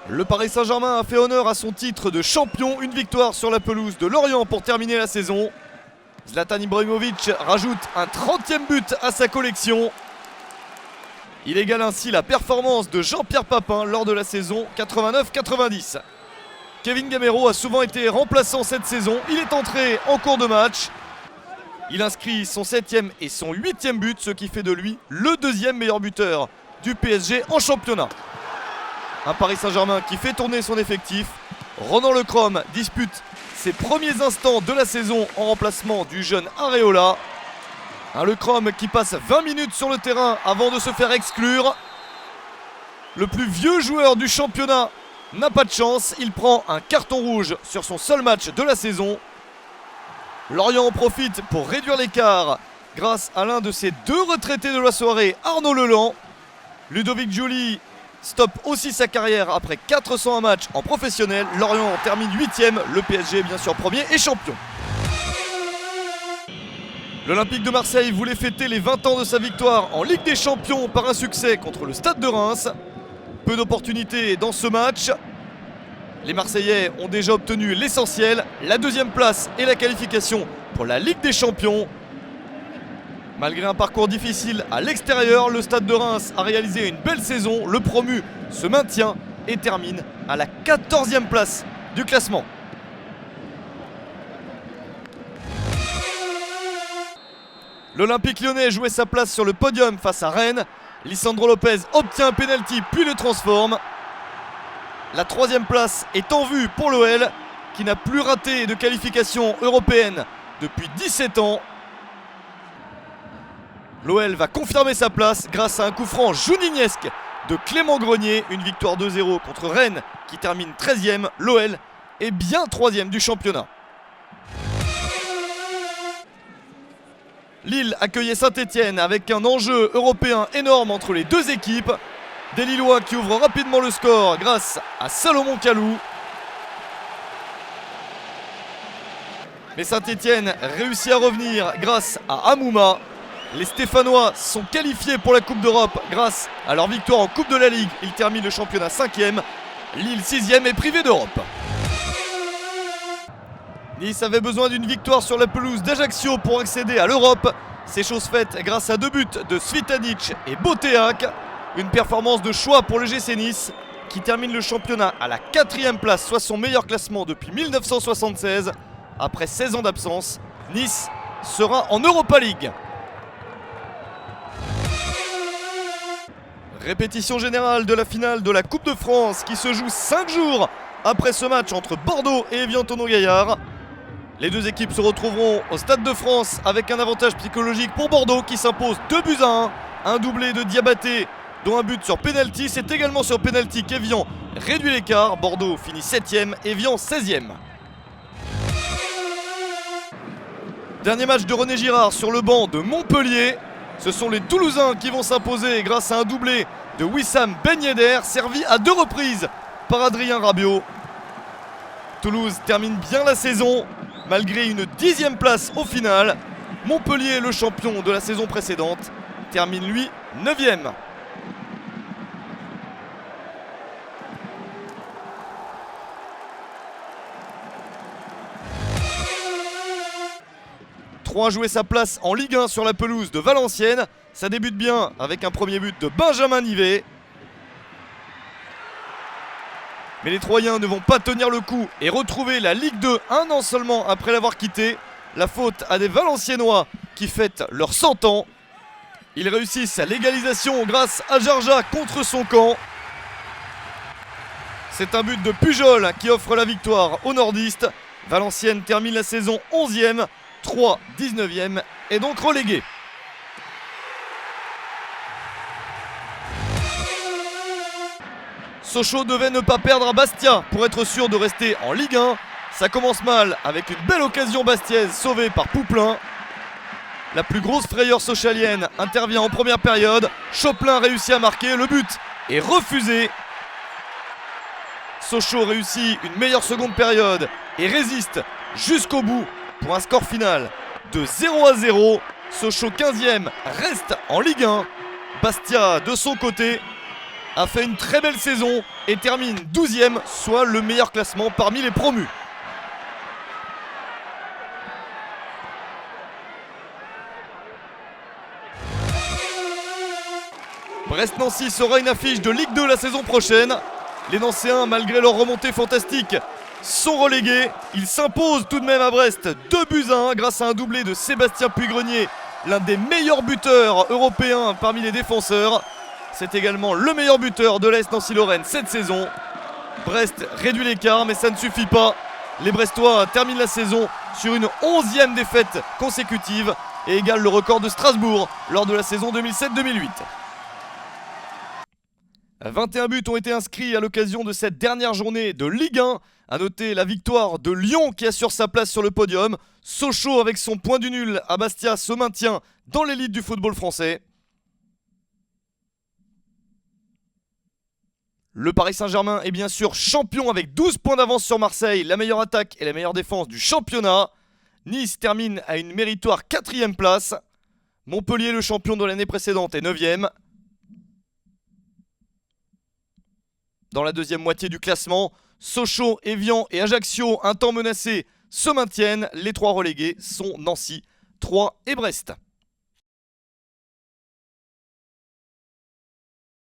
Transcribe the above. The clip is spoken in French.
Le Paris Saint-Germain a fait honneur à son titre de champion, une victoire sur la pelouse de Lorient pour terminer la saison. Zlatan Ibrahimovic rajoute un 30e but à sa collection. Il égale ainsi la performance de Jean-Pierre Papin lors de la saison 89-90. Kevin Gamero a souvent été remplaçant cette saison, il est entré en cours de match. Il inscrit son 7e et son 8e but, ce qui fait de lui le deuxième meilleur buteur du PSG en championnat. Un Paris Saint-Germain qui fait tourner son effectif. Ronan Lecrom dispute ses premiers instants de la saison en remplacement du jeune Areola. Un Lecrom qui passe 20 minutes sur le terrain avant de se faire exclure. Le plus vieux joueur du championnat n'a pas de chance, il prend un carton rouge sur son seul match de la saison. Lorient en profite pour réduire l'écart grâce à l'un de ses deux retraités de la soirée, Arnaud Leland. Ludovic Giuli stoppe aussi sa carrière après 401 matchs en professionnel. Lorient termine 8e, le PSG bien sûr premier et champion. L'Olympique de Marseille voulait fêter les 20 ans de sa victoire en Ligue des Champions par un succès contre le Stade de Reims. Peu d'opportunités dans ce match. Les Marseillais ont déjà obtenu l'essentiel, la deuxième place et la qualification pour la Ligue des Champions. Malgré un parcours difficile à l'extérieur, le Stade de Reims a réalisé une belle saison. Le promu se maintient et termine à la 14e place du classement. L'Olympique lyonnais jouait sa place sur le podium face à Rennes. Lisandro Lopez obtient un pénalty puis le transforme. La 3e place est en vue pour l'OL qui n'a plus raté de qualification européenne depuis 17 ans. L'OL va confirmer sa place grâce à un coup franc jouninesque de Clément Grenier. Une victoire 2-0 contre Rennes qui termine 13e. L'OL est bien 3e du championnat. Lille accueillait Saint-Etienne avec un enjeu européen énorme entre les deux équipes. Des Lillois qui ouvrent rapidement le score grâce à Salomon Kalou. Mais Saint-Etienne réussit à revenir grâce à Amouma. Les Stéphanois sont qualifiés pour la Coupe d'Europe grâce à leur victoire en Coupe de la Ligue. Ils terminent le championnat 5e. Lille 6e est privé d'Europe. Nice avait besoin d'une victoire sur la pelouse d'Ajaccio pour accéder à l'Europe. C'est chose faite grâce à 2 buts de Svitanic et Boteac. Une performance de choix pour le GC Nice qui termine le championnat à la 4e place, soit son meilleur classement depuis 1976. Après 16 ans d'absence, Nice sera en Europa League. Répétition générale de la finale de la Coupe de France qui se joue 5 jours après ce match entre Bordeaux et Evian-Tonon-Gaillard. Les deux équipes se retrouveront au Stade de France avec un avantage psychologique pour Bordeaux qui s'impose 2-1. Un doublé de Diabaté dont un but sur pénalty. C'est également sur pénalty qu'Evian réduit l'écart. Bordeaux finit 7e, Evian 16e. Dernier match de René Girard sur le banc de Montpellier. Ce sont les Toulousains qui vont s'imposer grâce à un doublé de Wissam Ben Yedder, servi à 2 reprises par Adrien Rabiot. Toulouse termine bien la saison, malgré une 10e place au final. Montpellier, le champion de la saison précédente, termine lui 9e. A joué sa place en Ligue 1 sur la pelouse de Valenciennes. Ça débute bien avec un premier but de Benjamin Nivet. Mais les Troyens ne vont pas tenir le coup et retrouver la Ligue 2 un an seulement après l'avoir quitté. La faute à des Valenciennois qui fêtent leurs 100 ans. Ils réussissent à l'égalisation grâce à Jarja contre son camp. C'est un but de Pujol qui offre la victoire aux nordistes. Valenciennes termine la saison 11e. 3, 19e est donc relégué. Sochaux devait ne pas perdre à Bastia pour être sûr de rester en Ligue 1. Ça commence mal avec une belle occasion bastiaise sauvée par Pouplin. La plus grosse frayeur sochalienne intervient en première période. Choplin réussit à marquer, le but est refusé. Sochaux réussit une meilleure seconde période et résiste jusqu'au bout pour un score final de 0-0. Sochaux 15e reste en Ligue 1. Bastia, de son côté, a fait une très belle saison et termine 12e, soit le meilleur classement parmi les promus. Brest-Nancy sera une affiche de Ligue 2 la saison prochaine. Les Nancéens, malgré leur remontée fantastique, sont relégués. Ils s'imposent tout de même à Brest 2-1 grâce à un doublé de Sébastien Puigrenier, l'un des meilleurs buteurs européens parmi les défenseurs. C'est également le meilleur buteur de l'AS Nancy-Lorraine cette saison. Brest réduit l'écart, mais ça ne suffit pas. Les Brestois terminent la saison sur une 11e défaite consécutive et égalent le record de Strasbourg lors de la saison 2007-2008. 21 buts ont été inscrits à l'occasion de cette dernière journée de Ligue 1. A noter la victoire de Lyon qui assure sa place sur le podium. Sochaux avec son point du nul à Bastia se maintient dans l'élite du football français. Le Paris Saint-Germain est bien sûr champion avec 12 points d'avance sur Marseille, la meilleure attaque et la meilleure défense du championnat. Nice termine à une méritoire 4e place. Montpellier, le champion de l'année précédente, est 9e. Dans la deuxième moitié du classement, Sochaux, Évian et Ajaccio, un temps menacés, se maintiennent. Les 3 relégués sont Nancy, Troyes et Brest.